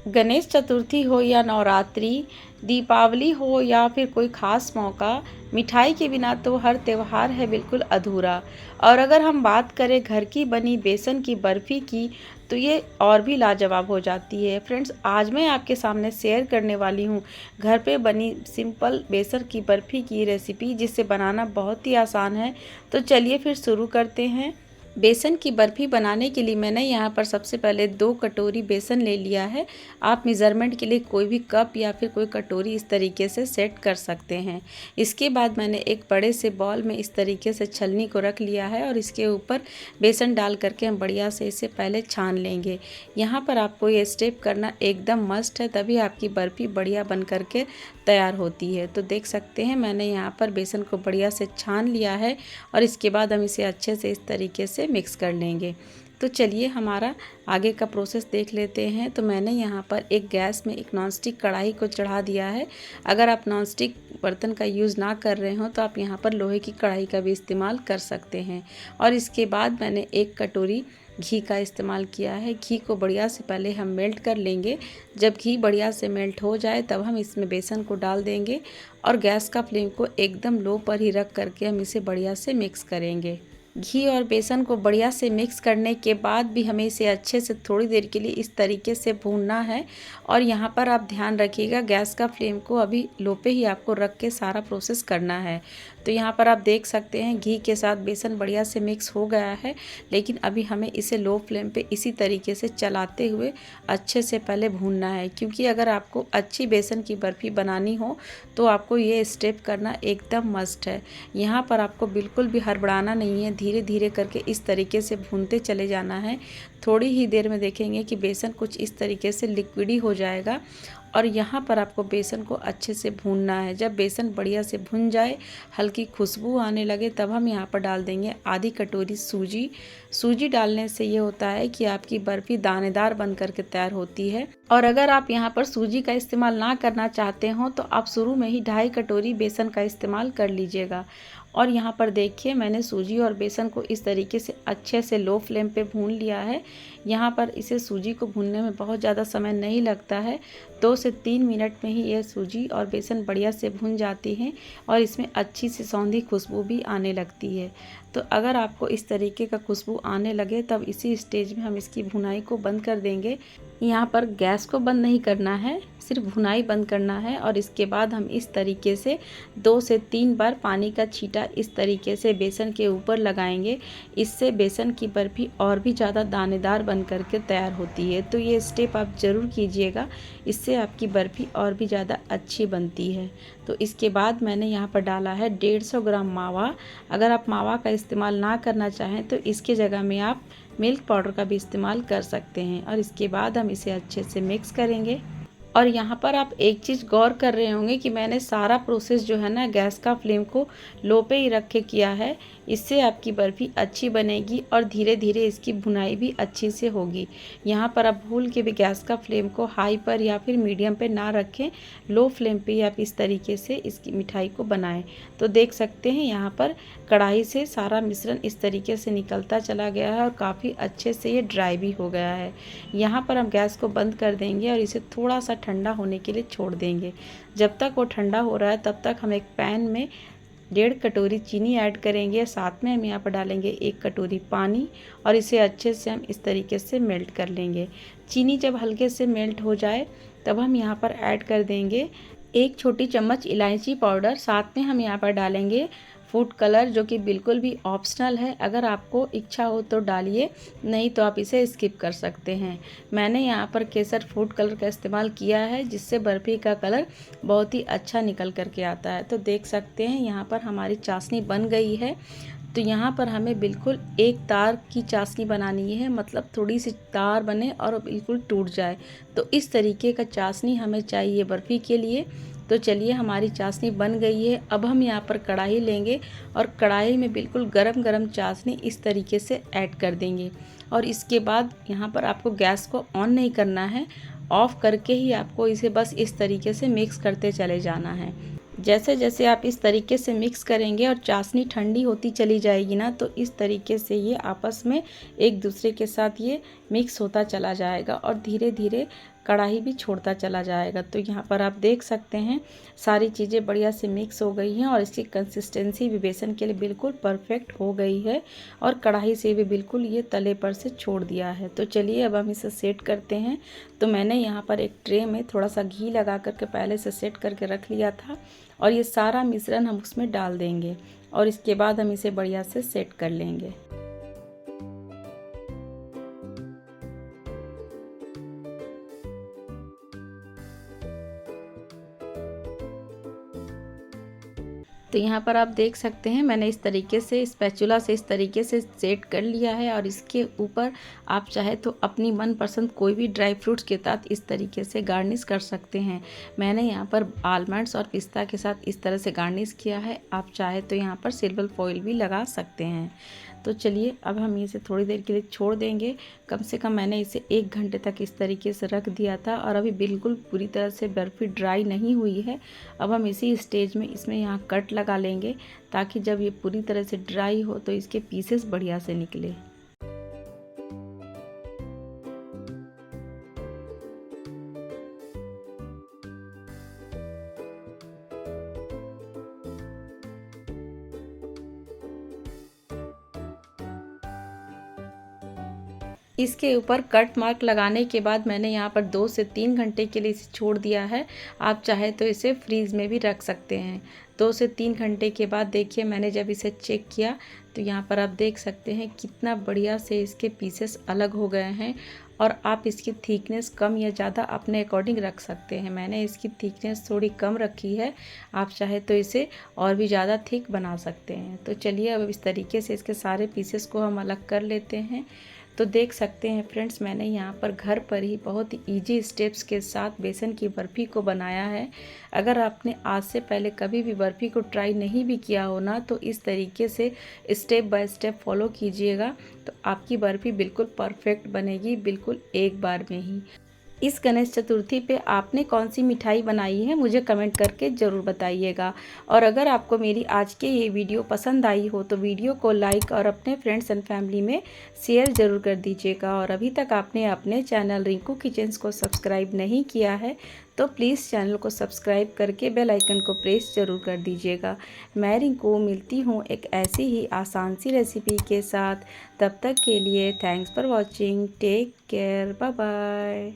गणेश चतुर्थी हो या नवरात्रि, दीपावली हो या फिर कोई ख़ास मौका, मिठाई के बिना तो हर त्यौहार है बिल्कुल अधूरा। और अगर हम बात करें घर की बनी बेसन की बर्फ़ी की, तो ये और भी लाजवाब हो जाती है। फ्रेंड्स, आज मैं आपके सामने शेयर करने वाली हूँ घर पे बनी सिंपल बेसन की बर्फ़ी की रेसिपी, जिसे बनाना बहुत ही आसान है। तो चलिए फिर शुरू करते हैं। बेसन की बर्फ़ी बनाने के लिए मैंने यहाँ पर सबसे पहले 2 कटोरी बेसन ले लिया है। आप मेज़रमेंट के लिए कोई भी कप या फिर कोई कटोरी इस तरीके से सेट कर सकते हैं। इसके बाद मैंने एक बड़े से बाउल में इस तरीके से छलनी को रख लिया है और इसके ऊपर बेसन डाल करके हम बढ़िया से इसे पहले छान लेंगे। यहाँ पर आपको ये स्टेप करना एकदम मस्ट है, तभी आपकी बर्फ़ी बढ़िया बन करके तैयार होती है। तो देख सकते हैं मैंने यहाँ पर बेसन को बढ़िया से छान लिया है और इसके बाद हम इसे अच्छे से इस तरीके से मिक्स कर लेंगे। तो चलिए हमारा आगे का प्रोसेस देख लेते हैं। तो मैंने यहाँ पर एक गैस में एक नॉनस्टिक कढ़ाई को चढ़ा दिया है। अगर आप नॉनस्टिक बर्तन का यूज़ ना कर रहे हो तो आप यहाँ पर लोहे की कढ़ाई का भी इस्तेमाल कर सकते हैं। और इसके बाद मैंने 1 कटोरी घी का इस्तेमाल किया है। घी को बढ़िया से पहले हम मेल्ट कर लेंगे। जब घी बढ़िया से मेल्ट हो जाए तब हम इसमें बेसन को डाल देंगे और गैस का फ्लेम को एकदम लो पर ही रख करके हम इसे बढ़िया से मिक्स करेंगे। घी और बेसन को बढ़िया से मिक्स करने के बाद भी हमें इसे अच्छे से थोड़ी देर के लिए इस तरीके से भूनना है। और यहाँ पर आप ध्यान रखिएगा, गैस का फ्लेम को अभी लो पे ही आपको रख के सारा प्रोसेस करना है। तो यहाँ पर आप देख सकते हैं घी के साथ बेसन बढ़िया से मिक्स हो गया है, लेकिन अभी हमें इसे लो फ्लेम पे इसी तरीके से चलाते हुए अच्छे से पहले भूनना है। क्योंकि अगर आपको अच्छी बेसन की बर्फ़ी बनानी हो तो आपको ये स्टेप करना एकदम मस्ट है। यहाँ पर आपको बिल्कुल भी हड़बड़ाना नहीं है, धीरे धीरे करके इस तरीके से भूनते चले जाना है। थोड़ी ही देर में देखेंगे कि बेसन कुछ इस तरीके से लिक्विडी हो जाएगा और यहाँ पर आपको बेसन को अच्छे से भूनना है। जब बेसन बढ़िया से भुन जाए, हल्की खुशबू आने लगे, तब हम यहाँ पर डाल देंगे आधी कटोरी सूजी। सूजी डालने से ये होता है कि आपकी बर्फ़ी दानेदार बन करके तैयार होती है। और अगर आप यहाँ पर सूजी का इस्तेमाल ना करना चाहते हो तो आप शुरू में ही 2.5 कटोरी बेसन का इस्तेमाल कर लीजिएगा। और यहाँ पर देखिए मैंने सूजी और बेसन को इस तरीके से अच्छे से लो फ्लेम पे भून लिया है। यहाँ पर इसे सूजी को भूनने में बहुत ज़्यादा समय नहीं लगता है, 2 से 3 मिनट में ही ये सूजी और बेसन बढ़िया से भुन जाती हैं और इसमें अच्छी सी सौंधी खुशबू भी आने लगती है। तो अगर आपको इस तरीके का खुशबू आने लगे तब इसी स्टेज में हम इसकी भुनाई को बंद कर देंगे। यहाँ पर गैस को बंद नहीं करना है, सिर्फ भुनाई बंद करना है। और इसके बाद हम इस तरीके से 2 से 3 बार पानी का छींटा इस तरीके से बेसन के ऊपर लगाएंगे। इससे बेसन की बर्फ़ी और भी ज़्यादा दानेदार बन करके तैयार होती है। तो ये स्टेप आप ज़रूर कीजिएगा, इससे आपकी बर्फ़ी और भी ज़्यादा अच्छी बनती है। तो इसके बाद मैंने यहाँ पर डाला है 150 ग्राम मावा। अगर आप मावा का इस्तेमाल ना करना चाहें तो इसके जगह में आप मिल्क पाउडर का भी इस्तेमाल कर सकते हैं। और इसके बाद हम इसे अच्छे से मिक्स करेंगे। और यहाँ पर आप एक चीज़ गौर कर रहे होंगे कि मैंने सारा प्रोसेस जो है ना गैस का फ्लेम को लो पे ही रख के किया है। इससे आपकी बर्फ़ी अच्छी बनेगी और धीरे धीरे इसकी भुनाई भी अच्छी से होगी। यहाँ पर आप भूल के भी गैस का फ्लेम को हाई पर या फिर मीडियम पे ना रखें, लो फ्लेम पे ही आप इस तरीके से इसकी मिठाई को बनाएं। तो देख सकते हैं यहाँ पर कढ़ाई से सारा मिश्रण इस तरीके से निकलता चला गया है और काफ़ी अच्छे से ये ड्राई भी हो गया है। यहाँ पर हम गैस को बंद कर देंगे और इसे थोड़ा सा ठंडा होने के लिए छोड़ देंगे। जब तक वो ठंडा हो रहा है तब तक हम एक पैन में 1.5 कटोरी चीनी ऐड करेंगे। साथ में हम यहाँ पर डालेंगे 1 कटोरी पानी और इसे अच्छे से हम इस तरीके से मेल्ट कर लेंगे। चीनी जब हल्के से मेल्ट हो जाए तब हम यहाँ पर ऐड कर देंगे 1 छोटी चम्मच इलायची पाउडर। साथ में हम यहाँ पर डालेंगे फूड कलर, जो कि बिल्कुल भी ऑप्शनल है। अगर आपको इच्छा हो तो डालिए, नहीं तो आप इसे स्किप कर सकते हैं। मैंने यहाँ पर केसर फूड कलर का इस्तेमाल किया है, जिससे बर्फ़ी का कलर बहुत ही अच्छा निकल कर के आता है। तो देख सकते हैं यहाँ पर हमारी चाशनी बन गई है। तो यहाँ पर हमें बिल्कुल एक तार की चाशनी बनानी है, मतलब थोड़ी सी तार बने और बिल्कुल टूट जाए। तो इस तरीके का चाशनी हमें चाहिए बर्फ़ी के लिए। तो चलिए हमारी चाशनी बन गई है। अब हम यहाँ पर कढ़ाई लेंगे और कढ़ाई में बिल्कुल गरम गरम चाशनी इस तरीके से ऐड कर देंगे। और इसके बाद यहाँ पर आपको गैस को ऑन नहीं करना है, ऑफ़ करके ही आपको इसे बस इस तरीके से मिक्स करते चले जाना है। जैसे जैसे आप इस तरीके से मिक्स करेंगे और चाशनी ठंडी होती चली जाएगी ना, तो इस तरीके से ये आपस में एक दूसरे के साथ ये मिक्स होता चला जाएगा और धीरे धीरे कढ़ाई भी छोड़ता चला जाएगा। तो यहाँ पर आप देख सकते हैं सारी चीज़ें बढ़िया से मिक्स हो गई हैं और इसकी कंसिस्टेंसी भी बेसन के लिए बिल्कुल परफेक्ट हो गई है और कढ़ाई से भी बिल्कुल ये तले पर से छोड़ दिया है। तो चलिए अब हम इसे सेट करते हैं। तो मैंने यहाँ पर एक ट्रे में थोड़ा सा घी लगा करके पहले से सेट करके रख लिया था और ये सारा मिश्रण हम उसमें डाल देंगे और इसके बाद हम इसे बढ़िया से सेट कर लेंगे। तो यहाँ पर आप देख सकते हैं मैंने इस तरीके से स्पैचुला से इस तरीके से सेट कर लिया है और इसके ऊपर आप चाहे तो अपनी मनपसंद कोई भी ड्राई फ्रूट्स के साथ इस तरीके से गार्निश कर सकते हैं। मैंने यहाँ पर आलमंड्स और पिस्ता के साथ इस तरह से गार्निश किया है। आप चाहे तो यहाँ पर सिल्वर फॉइल भी लगा सकते हैं। तो चलिए अब हम इसे थोड़ी देर के लिए छोड़ देंगे। कम से कम मैंने इसे 1 घंटे तक इस तरीके से रख दिया था और अभी बिल्कुल पूरी तरह से बर्फ़ी ड्राई नहीं हुई है। अब हम इसी स्टेज में इसमें यहाँ कट लगा लेंगे ताकि जब ये पूरी तरह से ड्राई हो तो इसके पीसेस बढ़िया से निकले। इसके ऊपर कट मार्क लगाने के बाद मैंने यहाँ पर 2 से 3 घंटे के लिए इसे छोड़ दिया है। आप चाहे तो इसे फ्रीज़ में भी रख सकते हैं। 2 से 3 घंटे के बाद देखिए मैंने जब इसे चेक किया तो यहाँ पर आप देख सकते हैं कितना बढ़िया से इसके पीसेस अलग हो गए हैं और आप इसकी थिकनेस कम या ज़्यादा अपने अकॉर्डिंग रख सकते हैं। मैंने इसकी थिकनेस थोड़ी कम रखी है, आप चाहे तो इसे और भी ज़्यादा थिक बना सकते हैं। तो चलिए अब इस तरीके से इसके सारे पीसेस को हम अलग कर लेते हैं। तो देख सकते हैं फ्रेंड्स मैंने यहाँ पर घर पर ही बहुत इजी स्टेप्स के साथ बेसन की बर्फ़ी को बनाया है। अगर आपने आज से पहले कभी भी बर्फ़ी को ट्राई नहीं भी किया हो ना तो इस तरीके से स्टेप बाय स्टेप फॉलो कीजिएगा तो आपकी बर्फ़ी बिल्कुल परफेक्ट बनेगी, बिल्कुल एक बार में ही। इस गणेश चतुर्थी पे आपने कौन सी मिठाई बनाई है मुझे कमेंट करके ज़रूर बताइएगा। और अगर आपको मेरी आज के ये वीडियो पसंद आई हो तो वीडियो को लाइक और अपने फ्रेंड्स एंड फैमिली में शेयर ज़रूर कर दीजिएगा। और अभी तक आपने अपने चैनल रिंकू किचन्स को सब्सक्राइब नहीं किया है तो प्लीज़ चैनल को सब्सक्राइब करके बेल आइकन को प्रेस ज़रूर कर दीजिएगा। मैं रिंकू मिलती हूँ एक ऐसी ही आसान सी रेसिपी के साथ। तब तक के लिए thanks for watching, take care, bye bye.